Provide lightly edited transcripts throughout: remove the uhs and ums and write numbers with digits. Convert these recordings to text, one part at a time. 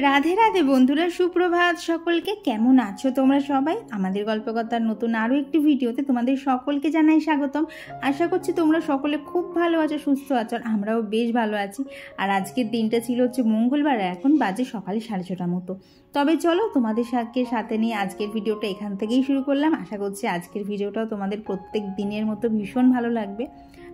রাধে রাধে বন্ধুরা, সুপ্রভাত সকলকে। কেমন আছো তোমরা সবাই? আমাদের গল্পকথার নতুন আরও একটি ভিডিওতে তোমাদের সকলকে জানাই স্বাগতম। আশা করছি তোমরা সকলে খুব ভালো আছো, সুস্থ আছো, আর আমরাও বেশ ভালো আছি। আর আজকের দিনটা ছিল হচ্ছে মঙ্গলবার, এখন বাজে সকালে 6:30 মতো। তবে চলো তোমাদের সাথে নিয়ে আজকের ভিডিওটা এখান থেকেই শুরু করলাম। আশা করছি আজকের ভিডিওটাও তোমাদের প্রত্যেক দিনের মতো ভীষণ ভালো লাগবে।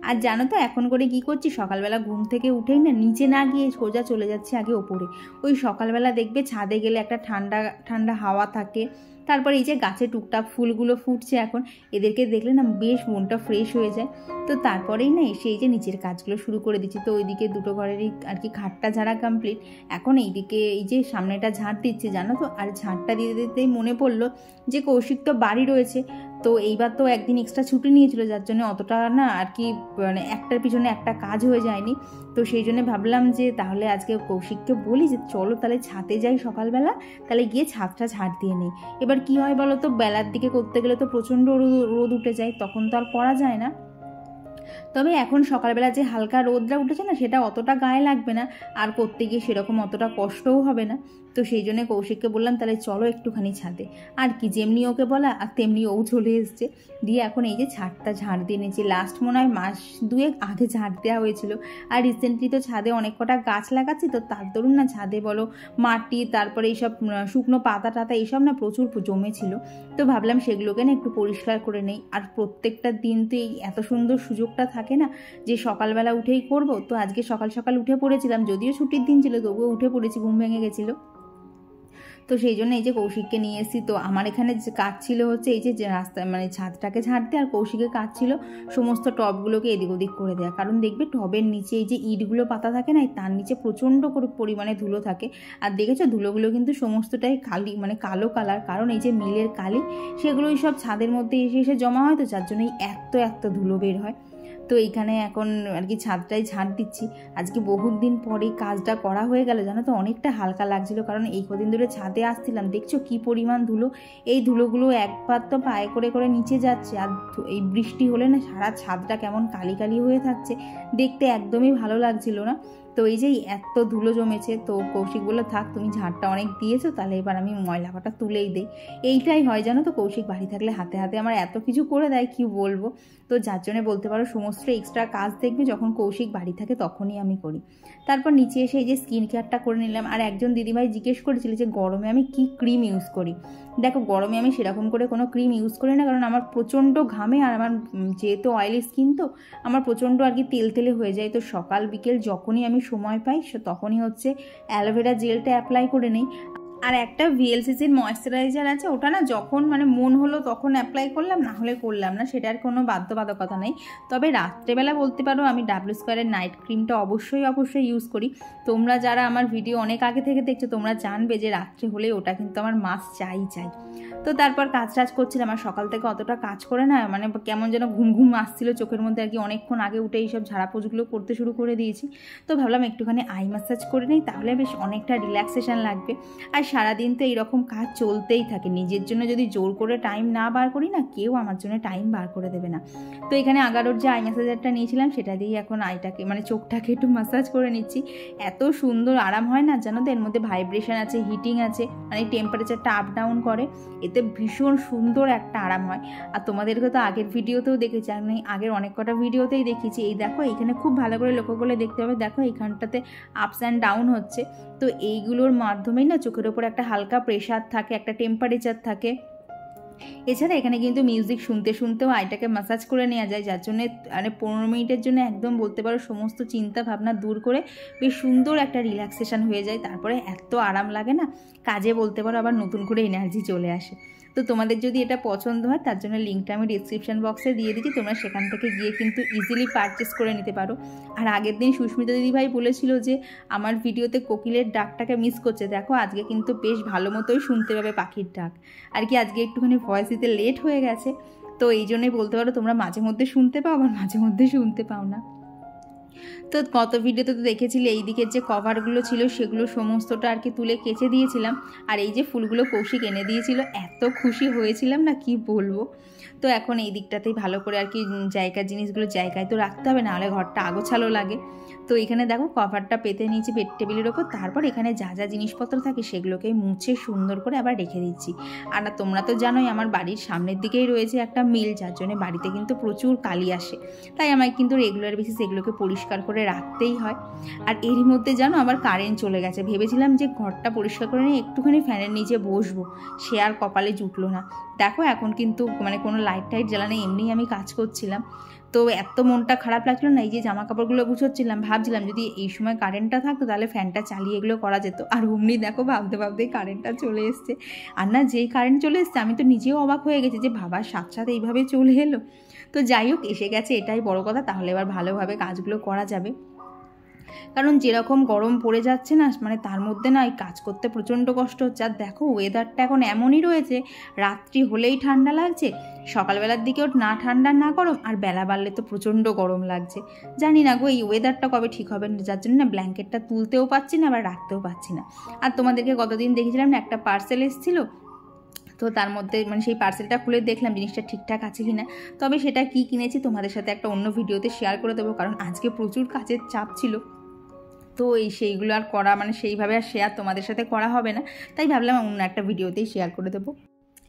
আর জানো তো এখন করে কি করছি, সকালবেলা ঘুম থেকে উঠেই না নিচে না গিয়ে সোজা চলে যাচ্ছে আগে ওপরে। ওই সকালবেলা দেখবে ছাদে গেলে একটা ঠান্ডা ঠান্ডা হাওয়া থাকে, তারপরে এই যে গাছে টুকটাক ফুলগুলো ফুটছে এখন, এদেরকে দেখলে না বেশ মনটা ফ্রেশ হয়ে যায়। তো তারপরেই না এসে এই যে নিচের কাজগুলো শুরু করে দিচ্ছি। তো ওইদিকে দুটো ঘরেরই আর কি খাটটা ঝাড়া কমপ্লিট, এখন এইদিকে এই যে সামনেটা ঝাড় দিচ্ছি জানো তো। আর ঝাড়টা দিতে দিতেই মনে পড়লো যে কৌশিক তো বাড়ি রয়েছে, তো এইবার তো একদিন এক্সট্রা ছুটি নিয়েছিল, যার জন্য অতটা না আর কি মানে একটার পিছনে একটা কাজ হয়ে যায়নি। তো সেই জন্য ভাবলাম যে তাহলে আজকে কৌশিককে বলি যে চলো তাহলে ছাদে যাই সকালবেলা, তাহলে গিয়ে ছাদটা ঝাড় দিয়ে নিই। এবার কি হয় বলো তো, বেলার দিকে করতে গেলে তো প্রচণ্ড রোদ উঠে যায়, তখন তো আর করা যায় না। তবে এখন সকালবেলা যে হালকা রোদটা উঠেছে না, সেটা অতটা গায়ে লাগবে না, আর করতে গিয়ে সেরকম অতটা কষ্টও হবে না। তো সেই জন্য কৌশিককে বললাম তাহলে চলো একটুখানি ছাদে। আর কি, যেমনি ওকে বলা আর তেমনি ও চলে এসছে। দিয়ে এখন এই যে ছাদটা ঝাড় দিয়ে নিয়েছি। লাস্ট মনে হয় মাস দুয়েক আগে ঝাড় দেওয়া হয়েছিল। আর রিসেন্টলি তো ছাদে অনেক কটা গাছ লাগাচ্ছি, তো তার দরুন না ছাদে বলো মাটি, তারপরে এইসব শুকনো পাতা টাতা এইসব না প্রচুর জমেছিল। তো ভাবলাম সেগুলোকে না একটু পরিষ্কার করে নেই। আর প্রত্যেকটা দিন তো এই এত সুন্দর সুযোগটা থাকে না যে সকালবেলা উঠেই করব। তো আজকে সকাল সকাল উঠে পড়েছিলাম, যদিও ছুটির দিন ছিল তবুও উঠে পড়েছি, ঘুম ভেঙে গেছিলো। তো সেই জন্য এই যে কৌশিককে নিয়ে এসেছি। তো আমার এখানে যে কাজ ছিল হচ্ছে এই যে রাস্তা মানে ছাদটাকে ঝাড়তে, আর কৌশিকের কাজ ছিল সমস্ত টবগুলোকে এদিক ওদিক করে দেওয়া। কারণ দেখবে টবের নিচে এই যে ইটগুলো পাতা থাকে না, তার নিচে প্রচণ্ড করে পরিমাণে ধুলো থাকে। আর দেখেছো ধুলোগুলো কিন্তু সমস্তটাই কালি, মানে কালো কালার, কারণ এই যে মিলের কালি সেগুলোই সব ছাদের মধ্যে এসে এসে জমা হয়, তো যার জন্যই এত ধুলো বের হয়। তো এইখানে এখন আর কি ছাদটাই ঝাড় দিচ্ছি। আজকে বহুত দিন পরে কাজটা করা হয়ে গেল জানো তো, অনেকটা হালকা লাগছিল, কারণ এই কদিন ধরে ছাদে আসছিলাম, দেখছো কি পরিমাণ ধুলো। এই ধুলোগুলো একবার তো পায়ে করে করে নিচে যাচ্ছে, আর এই বৃষ্টি হলে না সারা ছাদটা কেমন কালি কালি হয়ে থাকছে, দেখতে একদমই ভালো লাগছিল না। তো এই যে এত ধুলো জমেছে, তো কৌশিক বললো থাক তুমি ঝাড়টা অনেক দিয়েছো, তাহলে এবার আমি ময়লা কটা তুলেই দিই। এইটাই হয় জানো তো, কৌশিক বাড়ি থাকলে হাতে হাতে আমার এত কিছু করে দেয় কি বলবো। তো যার জন্য বলতে পারো সমস্ত এক্সট্রা কাজ দেখবে যখন কৌশিক বাড়ি থাকে তখনই আমি করি। তারপর নিচে এসে এই যে স্কিন কেয়ারটা করে নিলাম। আর একজন দিদিভাই জিজ্ঞেস করেছিল যে গরমে আমি কি ক্রিম ইউজ করি। দেখো গরমে আমি সেরকম করে কোনো ক্রিম ইউজ করি না, কারণ আমার প্রচণ্ড ঘামে, আর আমার যেহেতু অয়েলি স্কিন, তো আমার প্রচণ্ড আর কি তেল তেলে হয়ে যায়। তো সকাল বিকেল যখনই আমি সময় পাই তখনই হচ্ছে অ্যালোভেরা জেলটা অ্যাপ্লাই করে নিই। আর একটা ভিএলসিসির ময়েশ্চারাইজার আছে, ওটা না যখন মানে মন হলো তখন অ্যাপ্লাই করলাম, না হলে করলাম না, সেটার কোনো বাধ্যবাধকতা নেই। তবে রাত্রেবেলা বলতে পারো আমি ডাব্লিউ স্কোয়ারের নাইট ক্রিমটা অবশ্যই ইউজ করি। তোমরা যারা আমার ভিডিও অনেক আগে থেকে দেখছো তোমরা জানবে যে রাত্রে হলে ওটা কিন্তু আমার মাস্ট চাই। তো তারপর কাজ করছিলাম, আর সকাল থেকে অতটা কাজ করে না মানে কেমন যেন ঘুম আসছিল চোখের মধ্যে আর কি, অনেকক্ষণ আগে উঠে এইসব ঝাড়াপোছগুলো করতে শুরু করে দিয়েছি। তো ভাবলাম একটুখানি আই ম্যাসাজ করে নিই, তাহলে বেশ অনেকটা রিল্যাক্সেশন লাগবে। আর সারাদিন তো এইরকম কাজ চলতেই থাকে, নিজের জন্য যদি জোর করে টাইম না বার করি না, কেউ আমার জন্য টাইম বার করে দেবে না। তো এখানে আগারোর যে আই ম্যাসাজারটা নিয়েছিলাম সেটা দিয়েই এখন আইটাকে মানে চোখটাকে একটু ম্যাসাজ করে নিচ্ছি। এত সুন্দর আরাম হয় না জানো তো, এর মধ্যে ভাইব্রেশন আছে, হিটিং আছে, মানে টেম্পারেচারটা আপ ডাউন করে, এতে ভীষণ সুন্দর একটা আরাম হয়। আর তোমাদেরকে তো আগের ভিডিওতেও দেখেছি, আমি আগের অনেক কটা ভিডিওতেই দেখেছি। এই দেখো এখানে খুব ভালো করে লক্ষ্য করলে দেখতে হবে, দেখো এইখানটাতে আপস অ্যান্ড ডাউন হচ্ছে। তো এইগুলোর মাধ্যমেই না চোখের ওপর একটা হালকা প্রেশার থাকে, একটা টেম্পারেচার থাকে। এছাড়া এখানে কিন্তু মিউজিক শুনতে শুনতেও আইটাকে ম্যাসাজ করে নেওয়া যায়, যার জন্য মানে 15 মিনিটের জন্য একদম বলতে পারো সমস্ত চিন্তা ভাবনা দূর করে বেশ সুন্দর একটা রিল্যাক্সেশন হয়ে যায়। তারপরে এত আরাম লাগে না, কাজে বলতে পারো আবার নতুন করে এনার্জি চলে আসে। তো তোমাদের যদি এটা পছন্দ হয় তার জন্য লিঙ্কটা আমি ডিসক্রিপশন বক্সে দিয়ে দিচ্ছি, তোমরা সেখান থেকে গিয়ে কিন্তু ইজিলি পারচেস করে নিতে পারো। আর আগের দিন সুস্মিতা দিদিভাই বলেছিল যে আমার ভিডিওতে কোকিলের ডাকটাকে মিস করছে, দেখো আজকে কিন্তু বেশ ভালো মতোই শুনতে পাবে পাখির ডাক। আর কি আজকে একটুখানি ভয়েস দিতে লেট হয়ে গেছে, তো এই জন্যই বলতে পারো তোমরা মাঝে মধ্যে শুনতে পাও, আবার মাঝে মধ্যে শুনতে পাও না। তো গত ভিডিওতে তো দেখেছিলে এই দিকের যে কভারগুলো ছিল সেগুলো সমস্তটা আর কি তুলে কেচে দিয়েছিলাম। আর এই যে ফুলগুলো কৌশিক এনে দিয়েছিল, এত খুশি হয়েছিলাম না কি বলবো। তো এখন এই দিকটাতেই ভালো করে আর কি জায়গার জিনিসগুলো জায়গায় তো রাখতে হবে, নাহলে ঘরটা আগোছালো লাগে। তো এখানে দেখো কভারটা পেতে নিয়েছি বেড টেবিলের ওপর, তারপর এখানে যা যা জিনিসপত্র থাকে সেগুলোকে মুছে সুন্দর করে আবার রেখে দিচ্ছি। আর না তোমরা তো জানোই আমার বাড়ির সামনের দিকেই রয়েছে একটা মিল, যার জন্য বাড়িতে কিন্তু প্রচুর কালি আসে, তাই আমায় কিন্তু রেগুলার বেসিস এগুলোকে পরিষ্কার করে রাখতেই হয়। আর এরই মধ্যে জানো আবার কারেন্ট চলে গেছে। ভেবেছিলাম যে ঘরটা পরিষ্কার করে নিয়ে একটুখানি ফ্যানের নিচে বসবো, সে আর কপালে জুটলো না। দেখো এখন কিন্তু মানে কোনো লাইট টাইট জ্বালানো, এমনিই আমি কাজ করছিলাম। তো এত মনটা খারাপ লাগছিল না, এই যে জামা কাপড়গুলো গুছোচ্ছিলাম, ভাবছিলাম যদি এই সময় কারেন্টটা থাকতো তাহলে ফ্যানটা চালিয়ে এগুলো করা যেত। আর অমনি দেখো ভাবতে ভাবতেই কারেন্টটা চলে এসছে। আর না যেই কারেন্ট চলে এসছে আমি তো নিজেও অবাক হয়ে গেছি যে ভাবার সাথে সাথে এইভাবে চলে এলো। তো যাই হোক এসে গেছে, এটাই বড় কথা, তাহলে এবার ভালোভাবে কাজগুলো করা যাবে। কারণ যেরকম গরম পড়ে যাচ্ছে না, মানে তার মধ্যে না এই কাজ করতে প্রচণ্ড কষ্ট হচ্ছে। আর দেখো ওয়েদারটা এখন এমনই রয়েছে, রাত্রি হলেই ঠান্ডা লাগছে, সকালবেলার দিকেও না ঠান্ডা না গরম, আর বেলা বাড়লে তো প্রচণ্ড গরম লাগছে। জানি না গো এই ওয়েদারটা কবে ঠিক হবে, যার জন্য না ব্ল্যাঙ্কেটটা তুলতেও পারছি না আবার রাখতেও পারছি না। আর তোমাদেরকে গতদিন দেখেছিলাম না একটা পার্সেল এসেছিলো, তো তার মধ্যে মানে সেই পার্সেলটা খুলে দেখলাম জিনিসটা ঠিকঠাক আছে কি না। তবে সেটা কি কিনেছি তোমাদের সাথে একটা অন্য ভিডিওতে শেয়ার করে দেবো, কারণ আজকে প্রচুর কাজের চাপ ছিল। তো সেইগুলো আর করা মানে সেইভাবে আর শেয়ার তোমাদের সাথে করা হবে না, তাই ভাবলাম অন্য একটা ভিডিওতেই শেয়ার করে দেবো।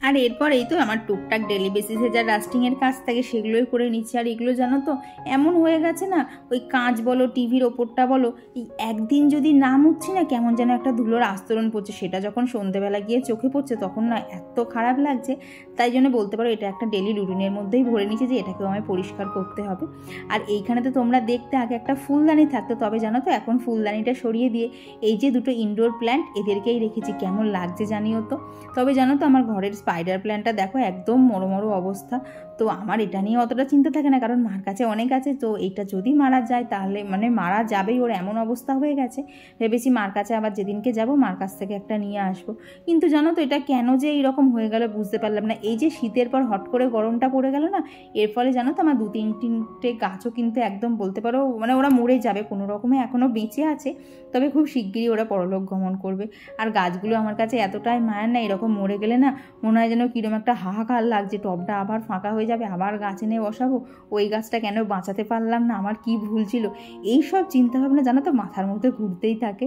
আর এরপর এই তো আমার টুকটাক ডেলি বেসিসে যা রাস্টিংয়ের কাজ থাকে সেগুলোই করে নিচ্ছি। আর এগুলো জানো তো এমন হয়ে গেছে না, ওই কাঁচ বলো টিভির ওপরটা বলো, এই একদিন যদি না মুছছি না কেমন যেন একটা ধুলোর আস্তরণ পড়ছে, সেটা যখন সন্ধেবেলা গিয়ে চোখে পড়ছে তখন না এত খারাপ লাগছে। তাই জন্য বলতে পারো এটা একটা ডেলি রুটিনের মধ্যেই ভরে নিচ্ছে যে এটাকেও আমায় পরিষ্কার করতে হবে। আর এইখানে তো তোমরা দেখতে আগে একটা ফুলদানি থাকতো, তবে জানো তো এখন ফুলদানিটা সরিয়ে দিয়ে এই যে দুটো ইনডোর প্ল্যান্ট এদেরকেই রেখেছি। কেমন লাগছে জানিও তো। তবে জানো তো আমার ঘরের স্পাইডার প্ল্যান্টটা দেখো একদম মরো অবস্থা। তো আমার এটা নিয়ে অতটা চিন্তা থাকে না, কারণ মার কাছে অনেক আছে। তো এটা যদি মারা যায় তাহলে মানে মারা যাবেই, ওর এমন অবস্থা হয়ে গেছে। ভেবেছি মার কাছে আবার যেদিনকে যাব মার কাছ থেকে একটা নিয়ে আসবো। কিন্তু জানো তো এটা কেন যে এইরকম হয়ে গেল বুঝতে পারলাম না। এই যে শীতের পর হট করে গরমটা পড়ে গেল না, এর ফলে জানো তো আমার 2-3টে গাছও কিন্তু একদম বলতে পারো মানে ওরা মরে যাবে, কোনো রকমে এখনও বেঁচে আছে, তবে খুব শিগগিরই ওরা পরলোক গমন করবে। আর গাছগুলো আমার কাছে এতটাই মায়ার না, এরকম মরে গেলে না মনে হয় যেন কিরকম একটা হাহাকার লাগছে, টবটা আবার ফাঁকা হয়ে যাবে, আবার গাছ এনে বসাবো, ওই গাছটা কেন বাঁচাতে পারলাম না, আমার কি ভুল ছিল, এইসব চিন্তাভাবনা জানো তো মাথার মধ্যে ঘুরতেই থাকে।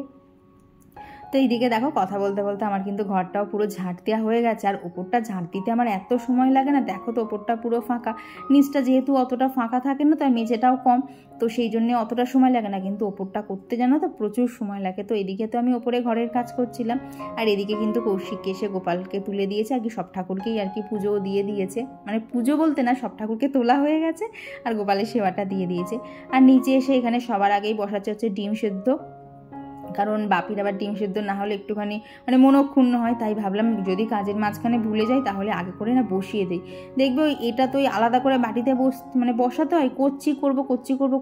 তো এইদিকে দেখো কথা বলতে বলতে আমার কিন্তু ঘরটাও পুরো ঝাঁট দেওয়া হয়ে গেছে। আর ওপরটা ঝাঁট দিতে আমার এত সময় লাগে না, দেখো তো ওপরটা পুরো ফাঁকা, নিচটা যেহেতু অতটা ফাঁকা থাকে না তাই মেঝেটাও কম, তো সেই জন্যে অতটা সময় লাগে না, কিন্তু ওপরটা করতে জানো তো প্রচুর সময় লাগে। তো এদিকে তো আমি ওপরে ঘরের কাজ করছিলাম, আর এদিকে কিন্তু কৌশিককে এসে গোপালকে তুলে দিয়েছে, আর কি সব ঠাকুরকেই আর কি পুজোও দিয়ে দিয়েছে, মানে পুজো বলতে না সব ঠাকুরকে তোলা হয়ে গেছে আর গোপালের সেবাটা দিয়ে দিয়েছে। আর নিচে এসে এখানে সবার আগেই বসাচ্ছে হচ্ছে ডিম সেদ্ধ, কারণ বাপির আবার ডিম সেদ্ধ না হলে একটুখানি মানে মনক্ষুণ্ণ হয়, তাই ভাবলাম যদি কাজের মাঝখানে ভুলে যাই তাহলে আগে করে না বসিয়ে দিই। দেখবে ওই এটা তো আলাদা করে বাটিতে মানে বসাতে হয়, করছি করবো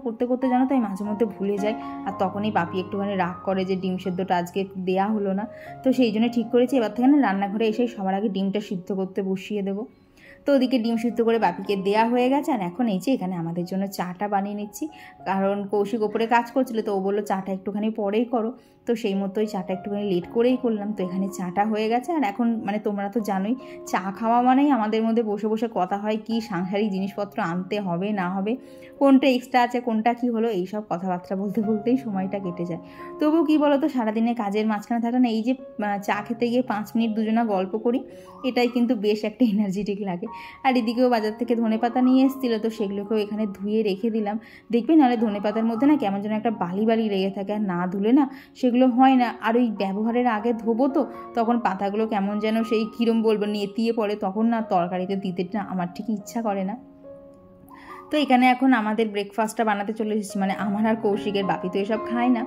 করতে করতে জানো তাই মাঝে মধ্যে ভুলে যায়, আর তখনই বাপি একটুখানি রাগ করে যে ডিম সেদ্ধটা আজকে দেওয়া হলো না। তো সেই জন্য ঠিক করেছি এবার থেকে না রান্নাঘরে এসে সবার আগে ডিমটা সিদ্ধ করতে বসিয়ে দেবো। তো ওদিকে ডিম সিদ্ধ করে বাপিকে দেয়া হয়ে গেছে, আর এখন এই যে এখানে আমাদের জন্য চাটা বানিয়ে নিচ্ছি, কারণ কৌশিক ওপরে কাজ করছিল, তো ও বললো চাটা একটুখানি পরেই করো, তো সেই মতোই চাটা একটুখানি লেট করেই করলাম। তো এখানে চাটা হয়ে গেছে, আর এখন মানে তোমরা তো জানোই চা খাওয়া মানেই আমাদের মধ্যে বসে বসে কথা হয় কি সাংসারিক জিনিসপত্র আনতে হবে না হবে, কোনটা এক্সট্রা আছে কোনটা কি হলো, এইসব কথাবার্তা বলতে বলতেই সময়টা কেটে যায়। তবুও কী বলো তো সারাদিনে কাজের মাঝখানে থাকলে না এই যে চা খেতে গিয়ে 5 মিনিট দুজনা গল্প করি, এটাই কিন্তু বেশ একটা এনার্জেটিক লাগে। আর এদিকেও বাজার থেকে ধনেপাতা নিয়ে এসেছিলো, তো সেগুলোকেও এখানে ধুয়ে রেখে দিলাম। দেখবে নাহলে ধনেপাতার মধ্যে না কেমন যেন একটা বালি লেগে থাকে, আর না ধুলে না সেগুলো হয় না। আর ওই ব্যবহারের আগে ধোবো তো তখন পাতাগুলো কেমন যেন সেই কিরম বলবো নেতিয়ে পড়ে, তখন না তরকারিতে দিতে না আমার ঠিক ইচ্ছা করে না। তো এখানে এখন আমাদের ব্রেকফাস্টটা বানাতে চলে এসেছি, মানে আমার আর কৌশিকের, বাপি তো এসব খায় না।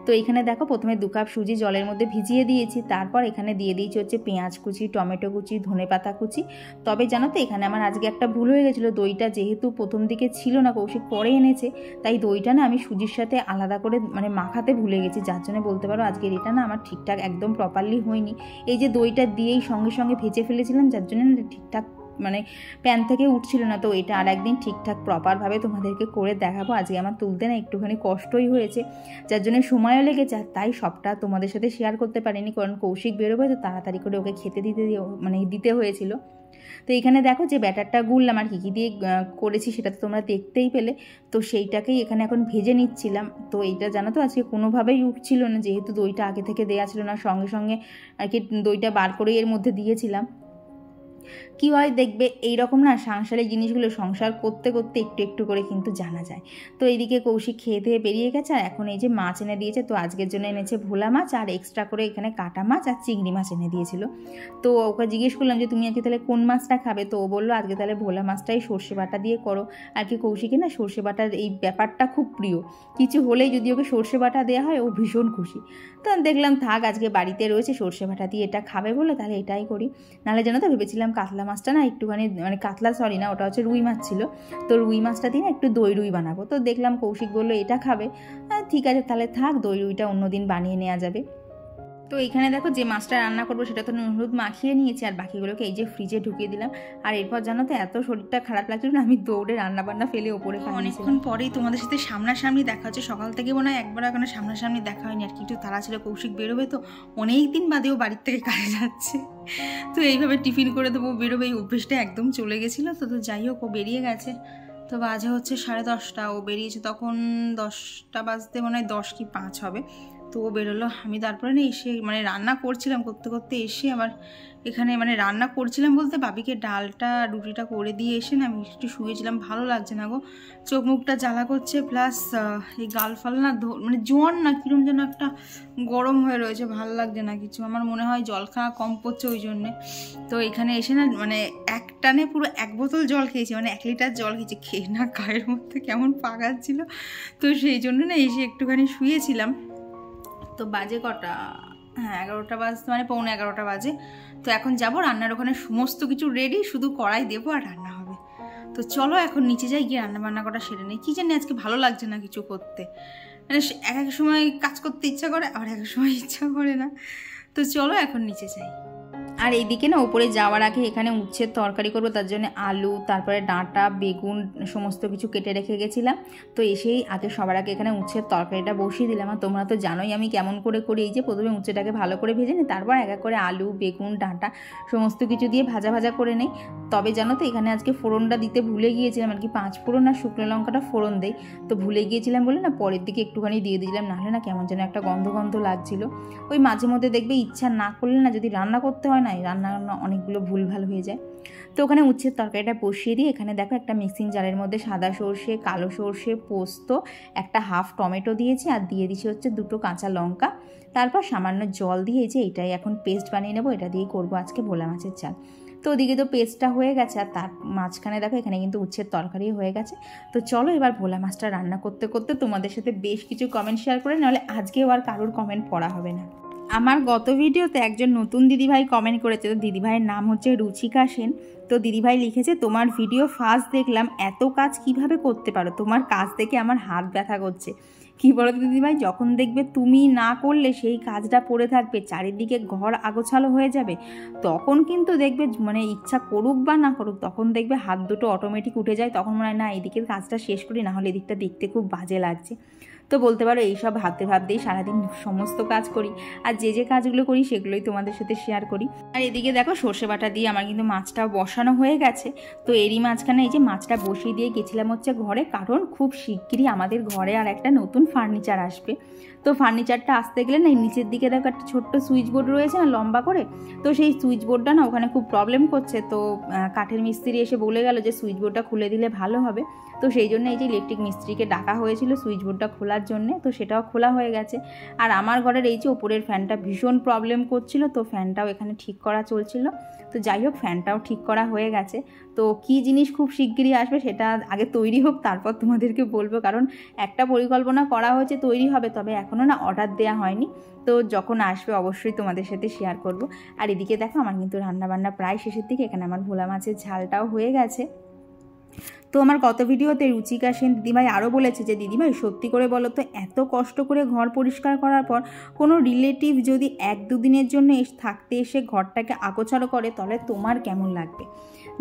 তো এখানে দেখো প্রথমে 2 কাপ সুজি জলের মধ্যে ভিজিয়ে দিয়েছি, তারপর এখানে দিয়ে দিয়েছি হচ্ছে পেঁয়াজ কুচি, টমেটো কুচি, ধনেপাতা কুচি। তবে জানো তো এখানে আমার আজকে একটা ভুল হয়ে গেছিলো, দইটা যেহেতু প্রথম দিকে ছিল না, কৌশিক পরে এনেছে, তাই দইটা না আমি সুজির সাথে আলাদা করে মানে মাখাতে ভুলে গেছি, যার জন্য বলতে পারো আজকের এটা না আমার ঠিকঠাক একদম প্রপারলি হয়নি। এই যে দইটা দিয়েই সঙ্গে সঙ্গে ভেজে ফেলেছিলাম, যার জন্য ঠিকঠাক মানে প্যান থেকে উঠছিল না। তো এটা আর একদিন ঠিকঠাক প্রপারভাবে তোমাদেরকে করে দেখাবো। আজকে আমার তুলতে না একটুখানি কষ্টই হয়েছে, যার জন্য সময়ও লেগেছে, আর তাই সবটা তোমাদের সাথে শেয়ার করতে পারিনি, কারণ কৌশিক বেরোবে তো তাড়াতাড়ি করে ওকে খেতে দিতে হয়েছিল। তো এইখানে দেখো যে ব্যাটারটা গুললাম আর কী দিয়ে করেছি সেটা তো তোমরা দেখতেই পেলে। তো সেইটাকেই এখানে এখন ভেজে নিচ্ছিলাম। তো এইটা জানো তো আজকে কোনোভাবেই উঠছিল না, যেহেতু দইটা আগে থেকে দেওয়া ছিল না, সঙ্গে সঙ্গে আর কি দইটা বার করেই এর মধ্যে দিয়েছিলাম। কী হয় দেখবে এইরকম না সাংসারিক জিনিসগুলো সংসার করতে করতে একটু একটু করে কিন্তু জানা যায়। তো এইদিকে কৌশিক খেয়ে দিয়ে বেরিয়ে গেছে, আর এখন এই যে মাছ এনে দিয়েছে। তো আজকের জন্য এনেছে ভোলা মাছ, আর এক্সট্রা করে এখানে কাটা মাছ আর চিংড়ি মাছ এনে দিয়েছিল। তো ওকে জিজ্ঞেস করলাম যে তুমি আজকে তাহলে কোন মাছটা খাবে, তো ও বললো আজকে তাহলে ভোলা মাছটাই সর্ষে বাটা দিয়ে করো। আর কি কৌশিকে না সর্ষে বাটার এই ব্যাপারটা খুব প্রিয়, কিছু হলেই যদি ওকে সর্ষে বাটা দেওয়া হয় ও ভীষণ খুশি। তো দেখলাম থাক আজকে বাড়িতে রয়েছে সর্ষে বাটা দিয়ে এটা খাবে বলে, তাহলে এটাই করি। নাহলে জানো তো ভেবেছিলাম কাতলা মাছটা না একটুখানি, মানে কাতলা সরি না, ওটা হচ্ছে রুই মাছ ছিল, তো রুই মাছটা দিয়ে একটু দই রুই বানাবো। তো দেখলাম কৌশিক বললো এটা খাবে, ঠিক আছে তাহলে থাক, দই রুইটা অন্যদিন বানিয়ে নেওয়া যাবে। তো এইখানে দেখো যে মাছটা রান্না করবো সেটা তো হলুদ মাখিয়ে নিয়েছি, আর বাকিগুলোকে এই যে ফ্রিজে ঢুকিয়ে দিলাম। আর এরপর জানো তো এত শরীরটা খারাপ লাগছিল না, আমি দৌড়ে রান্নাবান্না ফেলে ওপরে অনেকক্ষণ পরেই তোমাদের সাথে সামনাসামনি দেখা হচ্ছে। সকাল থেকে মনে হয় একবার এখনো সামনাসামনি দেখা হয়নি, আর কি একটু তাড়া ছিল, কৌশিক বেরোবে তো অনেক দিন বাদেও বাড়ির থেকে কাজে যাচ্ছে। তো এইভাবে টিফিন করে দেবো বেরোবে, এই অভ্যেসটা একদম চলে গেছিলো। তো যাই হোক ও বেরিয়ে গেছে। তো বাজে হচ্ছে 10:30, ও বেরিয়েছে তখন 10টা বাজতে মনে হয় 10 কি 5 হবে। তো ও বেরোলো, আমি তারপরে না এসে মানে রান্না করছিলাম, করতে করতে এসে আবার এখানে মানে রান্না করছিলাম বলতে বাবিকে ডালটা রুটিটা করে দিয়ে এসে না আমি একটু শুয়েছিলাম, ভালো লাগছে না গো, চোখ মুখটা জ্বালা করছে, প্লাস এই গাল ফাল না মানে জ্বর না কিরম যেন একটা গরম হয়ে রয়েছে, ভালো লাগছে না কিছু, আমার মনে হয় জল খাওয়া কম পড়ছে ওই জন্যে। তো এখানে এসে না মানে এক টানে পুরো 1 বোতল জল খেয়েছি, মানে 1 লিটার জল খেয়েছি, খেয়ে না গায়ের মধ্যে কেমন পাকাচ্ছিল। তো সেই জন্য না এসে একটুখানি শুয়েছিলাম। তো বাজে কটা, হ্যাঁ 11টা বাজতে মানে 11:15 বাজে। তো এখন যাব রান্নার ওখানে, সমস্ত কিছু রেডি, শুধু কড়াই দেবো আর রান্না হবে। তো চলো এখন নিচে যাই, গিয়ে রান্না বান্না করা সেরে নেই। কী জানি আজকে ভালো লাগছে না কিছু করতে, মানে এক এক সময় কাজ করতে ইচ্ছা করে আর এক সময় ইচ্ছা করে না। তো চলো এখন নিচে যাই। আর এইদিকে না উপরে যাওয়ার আগে এখানে উচ্ছের তরকারি করবো, তার জন্য আলু তারপরে ডাঁটা বেগুন সমস্ত কিছু কেটে রেখে গেছিলাম। তো এসেই আগে সবার আগে এখানে উচ্ছের তরকারিটা বসিয়ে দিলাম। আর তোমরা তো জানোই আমি কেমন করে করি, এই যে প্রথমে উচ্ছেটাকে ভালো করে ভেজে নিই, তারপর এক এক করে আলু বেগুন ডাঁটা সমস্ত কিছু দিয়ে ভাজা ভাজা করে নেই। তবে জানো তো এখানে আজকে ফোড়নটা দিতে ভুলে গিয়েছিলাম, আর কি 5 ফোড়ন আর শুকনো লঙ্কাটা ফোড়ন দেই, তো ভুলে গিয়েছিলাম বলে না পরের দিকে একটুখানি দিয়ে দিয়েছিলাম, নাহলে না কেমন যেন একটা গন্ধ গন্ধ লাগছিল। ওই মাঝে মধ্যে দেখবে ইচ্ছা না করলে না যদি রান্না করতে হয় না, রান্না অনেকগুলো ভুলভাল হয়ে যায়। তো ওখানে উচ্ছের তরকারিটা বসিয়ে দিয়ে এখানে দেখো একটা মিক্সিং জারের মধ্যে সাদা সর্ষে কালো সর্ষে পোস্ত একটা হাফ টমেটো দিয়েছি, আর দিয়ে দিচ্ছি হচ্ছে 2টো কাঁচা লঙ্কা, তারপর সামান্য জল দিয়ে যে এটাই এখন পেস্ট বানিয়ে নেবো, এটা দিয়ে করবো আজকে ভোলা মাছের ঝাল। তো ওদিকে তো পেস্টটা হয়ে গেছে, আর তার মাঝখানে দেখো এখানে কিন্তু উচ্ছের তরকারি হয়ে গেছে। তো চলো এবার ভোলা মাছটা রান্না করতে করতে তোমাদের সাথে বেশ কিছু কমেন্ট শেয়ার করে, নাহলে আজকেও আর কারোর কমেন্ট পড়া হবে না। আমার গত ভিডিওতে একজন নতুন দিদিভাই কমেন্ট করেছে, তো দিদিভাইয়ের নাম হচ্ছে রুচিকা সেন। তো দিদিভাই লিখেছে তোমার ভিডিও ফার্স্ট দেখলাম, এত কাজ কিভাবে করতে পারো, তোমার কাজ দেখে আমার হাত ব্যথা করছে। কি বলো তো দিদিভাই, যখন দেখবে তুমি না করলে সেই কাজটা পড়ে থাকবে, চারিদিকে ঘর আগোছালো হয়ে যাবে, তখন কিন্তু দেখবে মানে ইচ্ছা করুক বা না করুক তখন দেখবে হাত দুটো অটোমেটিক উঠে যায়, তখন মনে হয় না এদিকের কাজটা শেষ করি, না হলে এদিকটা দেখতে খুব বাজে লাগছে। তো বলতে পারো এইসব ভাবতে ভাবতেই সারাদিন সমস্ত কাজ করি, আর যে কাজগুলো করি সেগুলোই তোমাদের সাথে শেয়ার করি। আর এদিকে দেখো সর্ষে বাটা দিয়ে আমার কিন্তু মাছটাও বসানো হয়ে গেছে। তো এরই মাঝখানে এই যে মাছটা বসিয়ে দিয়ে গেছিলাম হচ্ছে ঘরে, কারণ খুব শিগগিরই আমাদের ঘরে আর একটা নতুন ফার্নিচার আসবে। তো ফার্নিচারটা আসতে গেলে না নিচের দিকে দেখো একটা ছোট্ট সুইচ বোর্ড রয়েছে না লম্বা করে, তো সেই সুইচ বোর্ডটা না ওখানে খুব প্রবলেম করছে। তো কাঠের মিস্ত্রি এসে বলে গেল যে সুইচ বোর্ডটা খুলে দিলে ভালো হবে। তো সেই জন্য এই যে ইলেকট্রিক মিস্ত্রিকে ডাকা হয়েছিল সুইচ বোর্ডটা খোলার জন্যে, তো সেটাও খোলা হয়ে গেছে। আর আমার ঘরের এই যে ওপরের ফ্যানটা ভীষণ প্রবলেম করছিল, তো ফ্যানটাও এখানে ঠিক করা চলছিল। তো যাই হোক ফ্যানটাও ঠিক করা হয়ে গেছে। তো কী জিনিস খুব শিগগিরই আসবে সেটা আগে তৈরি হোক তারপর তোমাদেরকে বলবো, কারণ একটা পরিকল্পনা করা হয়েছে তৈরি হবে, তবে এখনও না অর্ডার দেওয়া হয়নি। তো যখন আসবে অবশ্যই তোমাদের সাথে শেয়ার করব। আর এদিকে দেখো আমার কিন্তু রান্নাবান্না প্রায় শেষের দিকে, এখানে আমার ভোলা মাছের ঝালটাও হয়ে গেছে। তো আমার গত ভিডিওতে রুচিকা সেন দিদিভাই আরও বলেছে যে দিদিভাই সত্যি করে বলো তো, এত কষ্ট করে ঘর পরিষ্কার করার পর কোনো রিলেটিভ যদি 1-2 দিনের জন্য থাকতে এসে ঘরটাকে আগোছালো করে তাহলে তোমার কেমন লাগবে?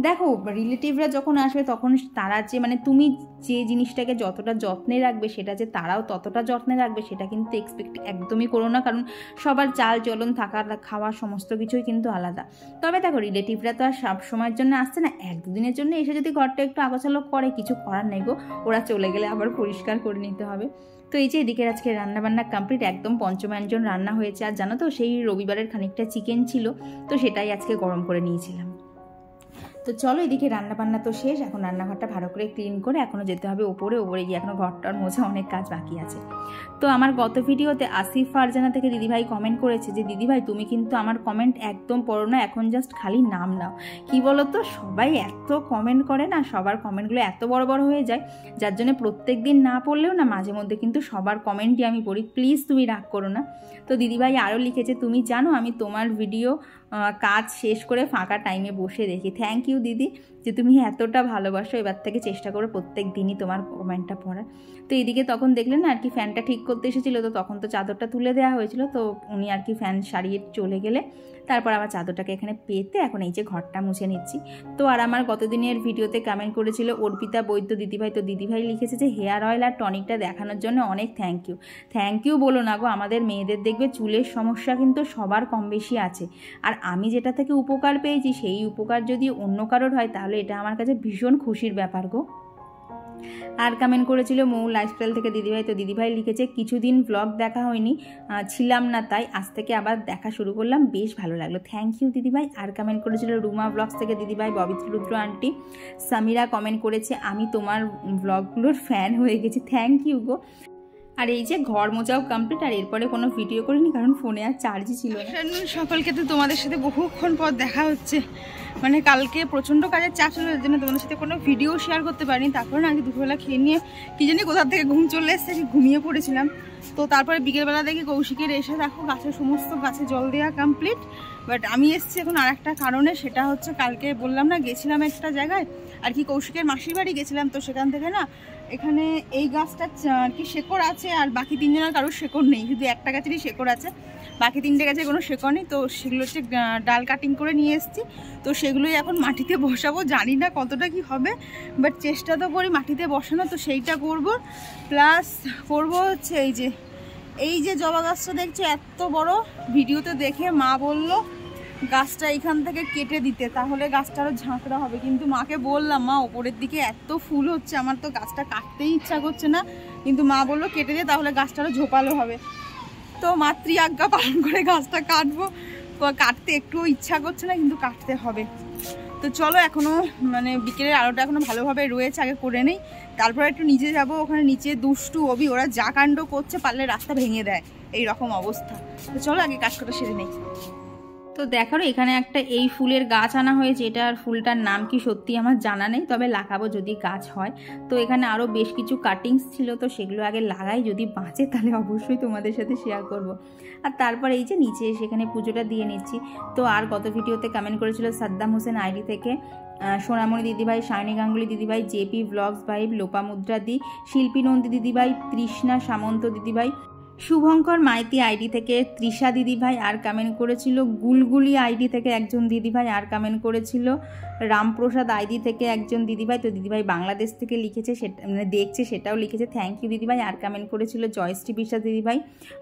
দেখো, রিলেটিভরা যখন আসবে তখন তারা যে মানে তুমি যে জিনিসটাকে যতটা যত্নে রাখবে সেটা যে তারাও ততটা যত্নে রাখবে সেটা কিন্তু এক্সপেক্ট একদমই করো না, কারণ সবার চাল চলন থাকা খাওয়া সমস্ত কিছুই কিন্তু আলাদা। তবে দেখো, রিলেটিভরা তো আর সব সময়ের জন্য আসছে না, 1-2 দিনের জন্য এসে যদি ঘরটা একটু আগোছালো করে কিছু করার নেই গো, ওরা চলে গেলে আবার পরিষ্কার করে নিতে হবে। তো এই যে এদিকে আজকে রান্নাবান্না কমপ্লিট, একদম পঞ্চব্যঞ্জন রান্না হয়েছে। আর জানো তো, সেই রবিবারের খানিকটা চিকেন ছিল, তো সেটাই আজকে গরম করে নিয়েছিলাম। তো চলো, এদিকে রান্নাবান্না তো শেষ, এখন রান্নাঘরটা ভালো করে ক্লিন করে এখনও যেতে হবে ওপরে গিয়ে এখনও ঘরটার মোছা অনেক কাজ বাকি আছে। তো আমার গত ভিডিওতে আসিফ ফারজানা থেকে দিদিভাই কমেন্ট করেছে যে দিদিভাই তুমি কিন্তু আমার কমেন্ট একদম পড়ো না, এখন জাস্ট খালি নাম নাও। কি বলো তো, সবাই এত কমেন্ট করে না, সবার কমেন্টগুলো এত বড় বড় হয়ে যায়, যার জন্য প্রত্যেক দিন না পড়লেও না মাঝে মধ্যে কিন্তু সবার কমেন্টই আমি পড়ি, প্লিজ তুমি রাগ করো না। তো দিদিভাই আরও লিখেছে, তুমি জানো আমি তোমার ভিডিও কাজ শেষ করে ফাঁকা টাইমে বসে দেখি। থ্যাংক ইউ দিদি, যে তুমি এতটা ভালোবাসো। এবার থেকে চেষ্টা করো প্রত্যেক দিনই তোমার কমেন্টটা পড়ার। তো এদিকে তখন দেখলেন না আর কি, ফ্যানটা ঠিক করতে এসেছিলো, তো তখন তো চাদরটা তুলে দেওয়া হয়েছিল, তো উনি আর কি ফ্যান সারিয়ে চলে গেলে তারপর আবার চাদরটাকে এখানে পেতে এখন এই যে ঘরটা মুছে নিচ্ছি। তো আর আমার গতদিনের ভিডিওতে কমেন্ট করেছিল অর্পিতা বৈদ্য দিদিভাই, তো দিদিভাই লিখেছে যে হেয়ার অয়েল আর টনিকটা দেখানোর জন্য অনেক থ্যাংক ইউ। থ্যাংক ইউ বলো না গো, আমাদের মেয়েদের দেখবে চুলের সমস্যা কিন্তু সবার কম বেশি আছে, আর আমি যেটা থেকে উপকার পেয়েছি সেই উপকার যদি অন্য কারোর হয় তাহলে এটা আমার কাছে ভীষণ খুশির ব্যাপার গো। আর কমেন্ট করেছিল মৌ লাইফস্টাইল থেকে দিদিভাই, তো দিদিভাই লিখেছে কিছুদিন ব্লগ দেখা হয়নি, ছিলাম না, তাই আজ থেকে আবার দেখা শুরু করলাম, বেশ ভালো লাগলো। থ্যাংক ইউ দিদিভাই। আর কমেন্ট করেছিল রুমা ব্লগস থেকে দিদিভাই, ববিত্র রুদ্র আন্টি, সামিরা কমেন্ট করেছে আমি তোমার ব্লগগুলোর ফ্যান হয়ে গেছি। Thank you go. আর এই যে ঘর মোছাও কমপ্লিট, আর এরপরে কোনো ভিডিও করিনি কারণ ফোনে আর চার্জই ছিল না। সকলকে তো তোমাদের সাথে বহুক্ষণ পর দেখা হচ্ছে, মানে কালকে প্রচণ্ড কাজের চাপ ছিল, এর জন্য তোমাদের সাথে কোনো ভিডিও শেয়ার করতে পারিনি। তারপরে আগে দুপুরবেলা খেয়ে নিয়ে কি জানি কোথা থেকে ঘুম চলে এসছে, ঘুমিয়ে পড়েছিলাম। তো তারপরে বিকেলবেলা দেখি কৌশিকের এসে দেখো গাছের সমস্ত গাছে জল দেওয়া কমপ্লিট। বাট আমি এসেছি এখন আর একটা কারণে, সেটা হচ্ছে কালকে বললাম না গেছিলাম একটা জায়গায় আর কি, কৌশিকের মাসির বাড়ি গেছিলাম। তো সেখান থেকে না এখানে এই গাছটা আর কি শেকড় আছে, আর বাকি 3 জনের কারোর শেকড় নেই, শুধু একটা গাছেরই শেকড় আছে, বাকি 3টে গাছে কোনো শেকড় নেই। তো সেগুলো হচ্ছে ডাল কাটিং করে নিয়ে এসেছি, তো সেগুলোই এখন মাটিতে বসাবো। জানি না কতটা কি হবে, বাট চেষ্টা তো করি মাটিতে বসানো, তো সেইটা করব। প্লাস করব হচ্ছে এই যে জবা গাছটা দেখছো এত বড়, ভিডিওতে দেখে মা বলল গাছটা এখান থেকে কেটে দিতে, তাহলে গাছটা আরও ঝাঁকড়া হবে। কিন্তু মাকে বললাম মা ওপরের দিকে এত ফুল হচ্ছে, আমার তো গাছটা কাটতেই ইচ্ছা করছে না, কিন্তু মা বললো কেটে দিয়ে তাহলে গাছটা আরও ঝোপালো হবে। তো মাতৃ আজ্ঞা পালন করে গাছটা কাটবো। কাটতে একটুও ইচ্ছা করছে না, কিন্তু কাটতে হবে। তো চলো, এখনও মানে বিকেলের আলোটা এখনও ভালোভাবে রয়েছে, আগে করে নেই, তারপরে একটু নিচে যাব। ওখানে নিচে দুষ্টু অবি ওরা যা কাণ্ড করছে, পারলে রাস্তা ভেঙে দেয়, এই রকম অবস্থা। তো চলো আগে কাজ করে সেরে নেই। তো দেখো এখানে একটা এই ফুলের গাছ আনা হয়েছে, এটার ফুলটার নাম কি সত্যি আমার জানা নেই, তবে লাগাবো যদি গাছ হয়। তো এখানে আরও বেশ কিছু কাটিংস ছিল, তো সেগুলো আগে লাগাই, যদি বাঁচে তাহলে অবশ্যই তোমাদের সাথে শেয়ার করব। আর তারপর এই যে নিচে সেখানে পুজোটা দিয়ে নিচ্ছি। তো আর গত ভিডিওতে কমেন্ট করেছিল সাদ্দাম হোসেন আইডি থেকে সোনামণি দিদিভাই, শাইনি গাঙ্গুলি দিদিভাই, জেপি ব্লগস ভাই, লোপামুদ্রা দি, শিল্পী নন্দী দিদিভাই, তৃষ্ণা সামন্ত দিদিভাই, শুভঙ্কর মাইতি আইডি থেকে তৃষা দিদিভাই, আর কমেন্ট করেছিল গুলগুলি আইডি থেকে একজন দিদিভাই, আর কমেন্ট করেছিল রামপ্রসাদ আইডি থেকে একজন দিদিভাই। তো দিদিভাই বাংলাদেশ থেকে লিখেছে, সেটা মানে দেখছে, সেটাও লিখেছে, থ্যাংক ইউ দিদিভাই। আর কমেন্ট করেছিল জয়শ্রী বিশ্বাস দিদিভাই,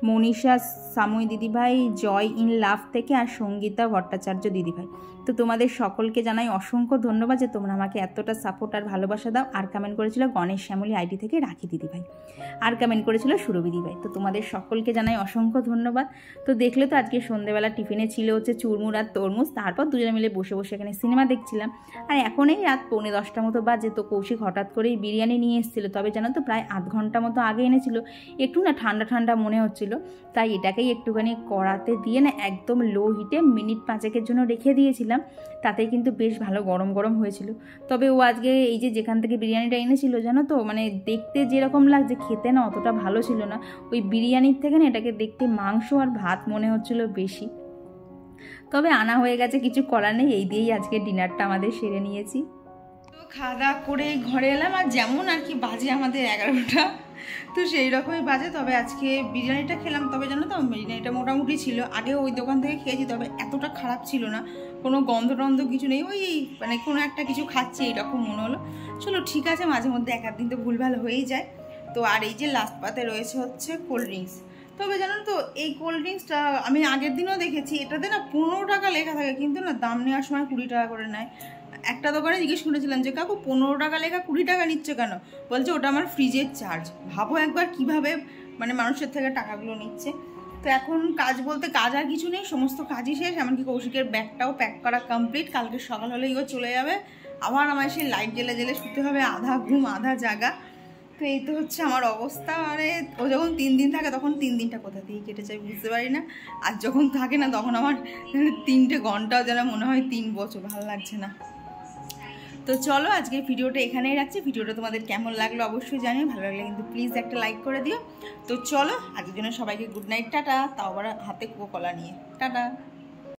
মনীষা সামুই দিদিভাই, জয় ইন লাভ থেকে, আর সঙ্গীতা ভট্টাচার্য দিদিভাই। তো তোমাদের সকলকে জানাই অসংখ্য ধন্যবাদ যে তোমরা আমাকে এতটা সাপোর্ট আর ভালোবাসা দাও। আর কমেন্ট করেছিল গণেশ শ্যামলী আইডি থেকে রাখি দিদিভাই, আর কমেন্ট করেছিল সুরভি দিদিভাই। তো তোমাদের সকলকে জানাই অসংখ্য ধন্যবাদ। তো দেখলে তো আজকে সন্ধ্যেবেলা টিফিনে ছিল হচ্ছে চুরমুর আর তরমুজ, তারপর দুজনে মিলে বসে বসে এখানে সিনেমা দেখছিলাম। আর এখন এই রাত 9:45 মতো বাজে। তো কৌশিক হঠাৎ করেই বিরিয়ানি নিয়ে এসেছিলো, তবে জানো তো প্রায় আধ ঘন্টা মতো আগে এনেছিল, একটু না ঠান্ডা ঠান্ডা মনে হচ্ছিল, তাই এটাকেই একটুখানি কড়াতে দিয়ে না একদম লো হিটে মিনিট 5-এর জন্য রেখে দিয়েছিলাম, তাতেই কিন্তু বেশ ভালো গরম গরম হয়েছিল। তবে ও আজকে এই যে যেখান থেকে বিরিয়ানিটা এনেছিল জানো তো, মানে দেখতে যেরকম লাগছে খেতে না অতটা ভালো ছিল না, ওই বিরিয়ানির থেকে না এটাকে দেখতে মাংস আর ভাত মনে হচ্ছিল বেশি। তবে আনা হয়ে গেছে, কিছু করার নেই, এই দিয়েই আজকে ডিনারটা আমাদের সেরে নিয়েছি। তো খাওয়া দাওয়া করে ঘরে এলাম, আর যেমন আর কি বাজে আমাদের 11টা, তো সেই রকমই বাজে। তবে আজকে বিরিয়ানিটা খেলাম, তবে জানো তো বিরিয়ানিটা মোটামুটি ছিল। আগে ওই দোকান থেকে খেয়েছি, তবে এতটা খারাপ ছিল না, কোনো গন্ধ টন্ধ কিছু নেই, ওই মানে কোনো একটা কিছু খাচ্ছি এইরকম মনে হলো। চলো ঠিক আছে, মাঝে মধ্যে এক দিন তো ভুলভাল হয়েই যায়। তো আর এই যে লাস্ট পাতে রয়েছে হচ্ছে কোল্ড ড্রিঙ্কস। তবে জানো তো এই কোল্ড ড্রিঙ্কসটা আমি আগের দিনও দেখেছি, এটাতে না 15 টাকা লেখা থাকে, কিন্তু না দাম নেওয়ার সময় 20 টাকা করে নেয়। একটা দোকানে জিজ্ঞেস করেছিলাম যে কাকু 15 টাকা লেখা 20 টাকা নিচ্ছে কেন? বলছে ওটা আমার ফ্রিজের চার্জ। ভাবো একবার কিভাবে মানে মানুষের থেকে টাকাগুলো নিচ্ছে। তো এখন কাজ বলতে কাজ আর কিছু নেই, সমস্ত কাজই শেষ, এমনকি কৌশিকের ব্যাগটাও প্যাক করা কমপ্লিট। কালকে সকাল হলেই ও চলে যাবে, আবার আমার সেই লাইট জেলে জেলে শুতে হবে, আধা ঘুম আধা জাগা। তো এই তো হচ্ছে আমার অবস্থা। মানে ও যখন 3 দিন থাকে তখন 3 দিনটা কোথা দিয়ে কেটে যায় বুঝতে পারি না, আর যখন থাকে না তখন আমার 3টে ঘন্টাও যেন মনে হয় 3 বছর, ভালো লাগছে না। তো চলো আজকে ভিডিওটা এখানেই রাখছি। ভিডিওটা তোমাদের কেমন লাগলো অবশ্যই জানিও, ভালো লাগলে কিন্তু প্লিজ একটা লাইক করে দিও। তো চলো আজকের জন্য সবাইকে গুড নাইট, টাটা। তাও আবার হাতে কোকোকলা নিয়ে, টাটা।